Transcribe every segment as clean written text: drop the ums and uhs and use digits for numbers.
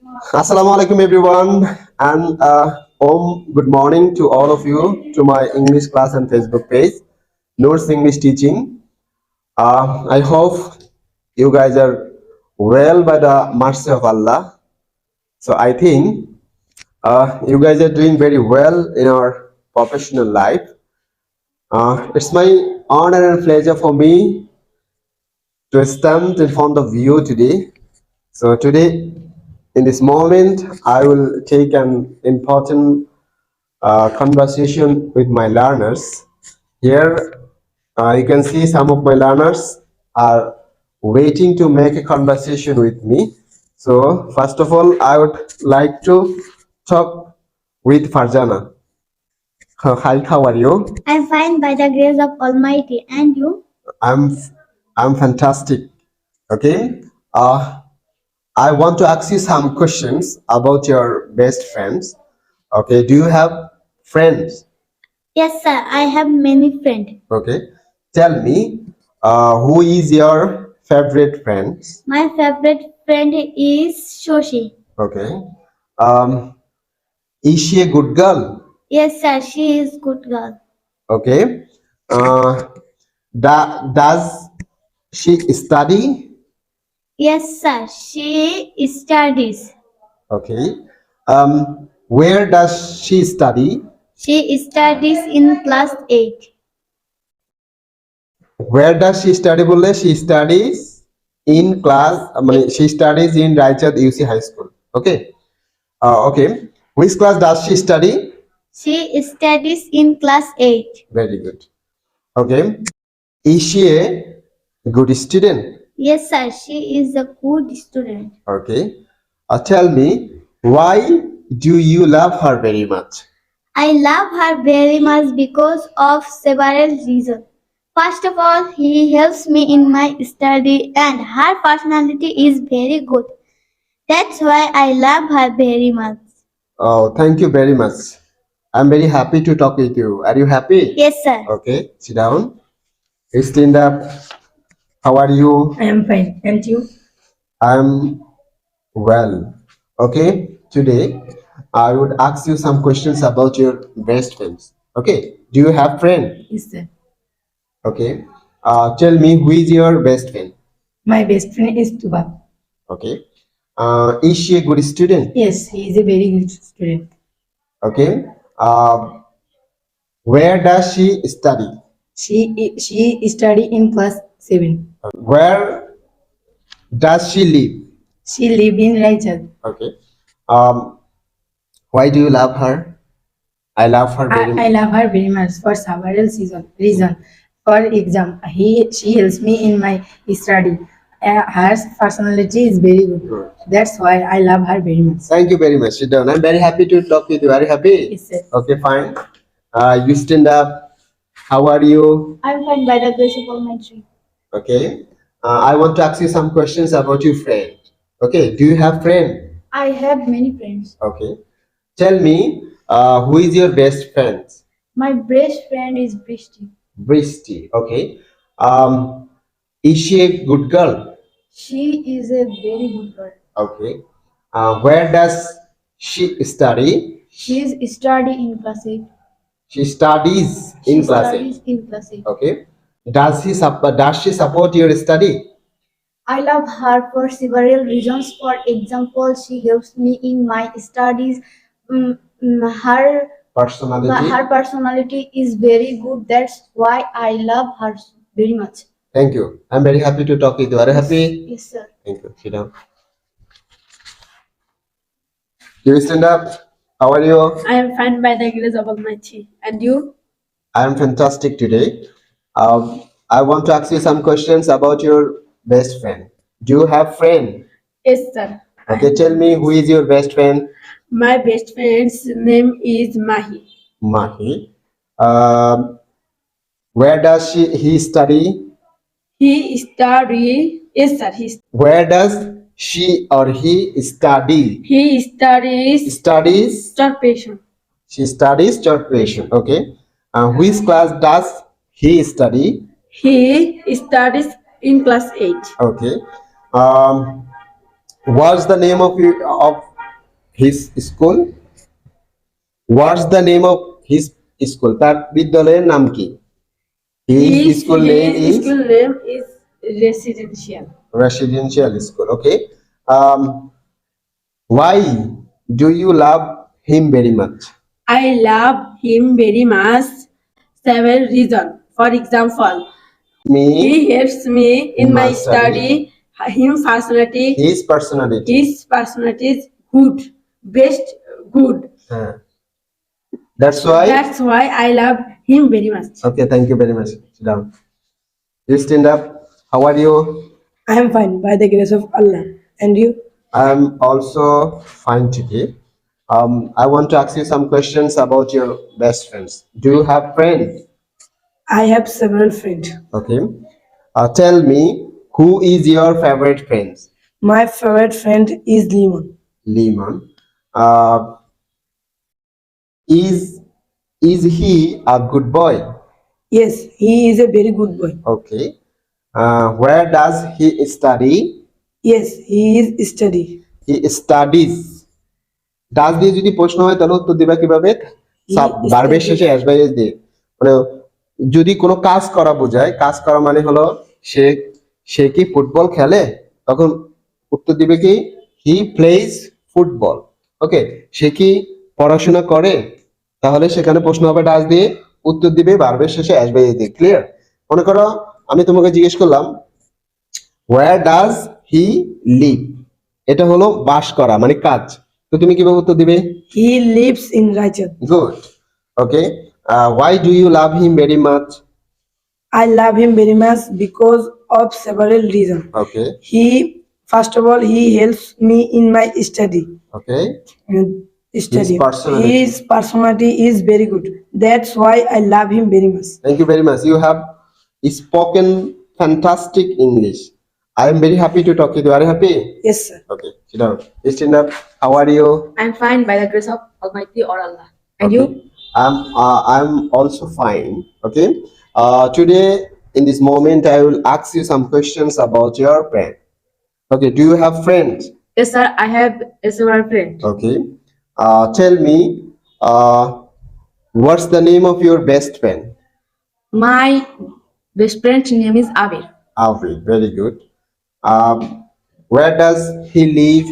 Assalamu alaikum everyone and good morning to all of you to my English class and Facebook page, Notes English Teaching. I hope you guys are well by the mercy of Allah. So I think you guys are doing very well in our professional life. It's my honor and pleasure for me to stand in front of you today. So today, in this moment, I will take an important conversation with my learners. Here, you can see some of my learners are waiting to make a conversation with me. So, first of all, I would like to talk with Farjana. Hi, how are you? I'm fine by the grace of Almighty. And you? I'm I'm fantastic. Okay. I want to ask you some questions about your best friends. Okay. Do you have friends? Yes, sir. I have many friends. Okay. Tell me, who is your favorite friend? My favorite friend is Shoshi. Okay. Um, is she a good girl? Yes, sir. She is good girl. Okay. Uh, does she study? Yes, sir. She studies. Okay. Where does she study? She studies in class 8. Where does she study? বললে she studies in class. মানে she studies in Raichad UC High School. Okay. Okay. Which class does she study? She studies in class 8. Very good. Okay. Is she a good student? Yes, sir. She is a good student. Okay. Tell me, why do you love her very much? I love her very much because of several reasons. First of all, he helps me in my study and her personality is very good. That's why I love her very much. Oh, thank you very much. I'm very happy to talk with you. Are you happy? Yes, sir. Okay. Sit down. Stand up. How are you? I am fine. And you? I'm well. Okay. Today, I would ask you some questions about your best friends. Okay. Do you have friend? Yes, sir. Okay. Tell me, who is your best friend? My best friend is Tuba. Okay. Is she a good student? Yes, he is a very good student. Okay. Where does she study? She study in class 7. Where does she live? She live in Raichad. Okay. Why do you love her? I love her very I love her very much for several reason. For example, she helps me in my study. Her personality is very good. Good. That's why I love her very much. Thank you very much. Sit down. I'm very happy to talk with you. Are you happy? Yes, sir. Okay, fine. You stand up. How are you? I'm fine by the grace of Almighty. Okay. I want to ask you some questions about your friend. Okay. Do you have friend? I have many friends. Okay. Tell me, who is your best friend? My best friend is Brishti. Bristy. Okay. Is she a good girl? She is a very good girl. Okay. Where does she study? She is study in class 8. She studies in She class studies 8. in class 8. Okay. Does she support your study? I love her for several reasons. For example, she helps me in my studies. Her personality is very good. That's why I love her very much. Thank you. I'm very happy to talk with you. Are you happy? Yes, sir. Thank you. Sit down. You stand up. How are you? I am fine by the grace of Almighty. And you? I am fantastic today. I want to ask you some questions about your best friend. Do you have friend? Yes, sir. Okay, tell me, who is your best friend? My best friend's name is Mahi. Mahi. Where does he study? He study. Yes, sir. Where does she or he study? He studies Studies. starvation. She studies corporation. Okay. Which class does he study? He studies in class 8. Okay. What's the name of his school. What's the name of his school? তার বিদ্যালয়ের নাম কি? His school name is school name is residential. residential school. Okay. Why do you love him very much? I love him very much. Several reasons. For example, Me, he helps me in my study. his personality. His personality is good, best good. Uh, that's why. That's why I love him very much. Okay, thank you very much. Sit down. You stand up. How are you? I am fine by the grace of Allah. And you? I'm also fine today. I want to ask you some questions about your best friends. Do you have friends? I have several friends. Okay. Tell me, who is your favorite friend? My favorite friend is Lemon. Lehman. Is he a good boy? Yes, he is a very good boy. Okay. Where does he study? Yes, he is study. He studies. ডাস দিয়ে যদি প্রশ্ন হয় তাহলে উত্তর দিবা কিভাবে? ভার্বের শেষে এস বাই এস দিয়ে। মানে যদি কোনো কাজ করা বোঝায়, কাজ করা মানে হলো সে সে কি ফুটবল খেলে, তখন উত্তর দিবে কি হি প্লেজ ফুটবল। ওকে, সে কি পড়াশোনা করে, তাহলে সেখানে প্রশ্ন হবে ডাস দিয়ে, উত্তর দিবে ভার্বের শেষে এস বাই এস দিয়ে। ক্লিয়ার? মনে করো আমি তোমাকে জিজ্ঞেস করলাম where does he live, এটা হলো বাস করা মানে কাজ, তো তুমি কিভাবে উত্তর দিবে? He lives in Rajat. Good. Okay. Why do you love him very much? I love him very much because of several reasons. Okay. First of all, he helps me in my study. Okay. Study. personality. His personality is very good. That's why I love him very much. Thank you very much. You have spoken fantastic English. I am very happy to talk with you. Are you happy? Yes, sir. Okay. Sit down. Stand up. How are you? I'm fine by the grace of Almighty or Allah. And Okay. you? I'm also fine. Okay. Today in this moment I will ask you some questions about your friend. Okay. Do you have friends? Yes, sir. I have several friends. Okay. Tell me, what's the name of your best friend? My best friend's name is Abir. Avi. Very good. Where does he live?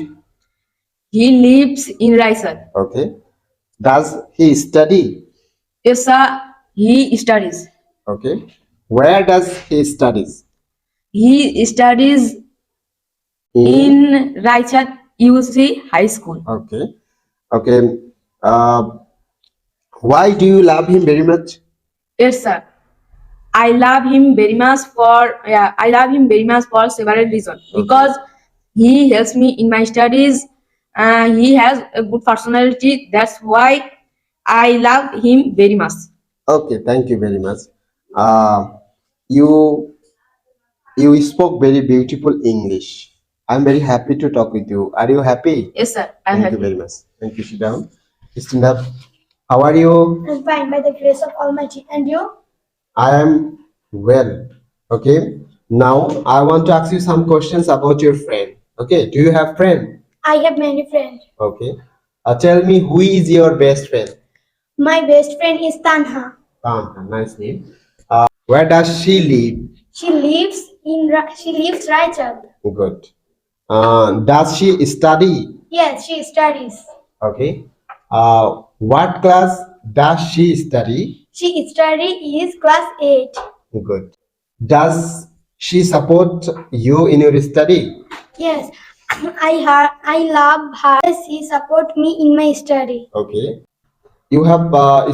He lives in Raisal. Okay. Does he study? Yes, sir. He studies. Okay. Where does he studies? He studies in Raichat UC High School. Okay. Okay. Why do you love him very much? Yes, sir. I love him very much for several reasons. Because he helps me in my studies. He has a good personality. That's why I love him very much. Okay. Thank you very much. You spoke very beautiful English. I'm very happy to talk with you. Are you happy? Yes, sir. I'm Thank happy. you very much. Thank you. Sit down. Stand up. How are you? I'm fine by the grace of Almighty. And you? I am well. Okay. Now I want to ask you some questions about your friend. Okay. Do you have friend? I have many friends. Okay. Tell me, who is your best friend? My best friend is Tanha. Nice name. Where does she live? She lives Raichal. Good. Does she study? Yes, she studies. Okay. What class does she study? She is class 8. Good. Does she support you in your study? Yes, I love her. She support me in my study. Okay. You have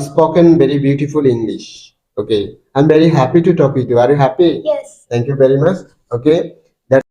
spoken very beautiful English. Okay. I'm very happy to talk with you. Are you happy? Yes. Thank you very much. Okay.